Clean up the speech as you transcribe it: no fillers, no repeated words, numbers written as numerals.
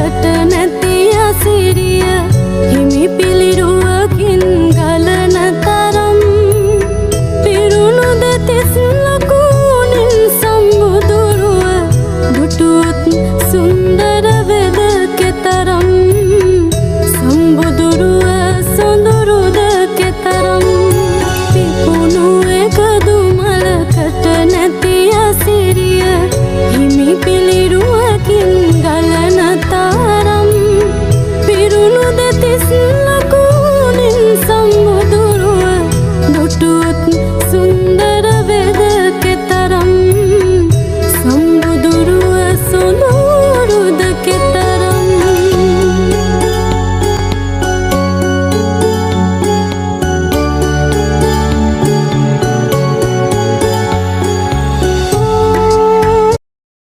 මලට නැති අසිරිය හිමි පිළිරුවකින් ගලන තරම් පිරුණු දෙතිස් ලකුණින් සම්බුදුරුව දුටුත් සුන්දර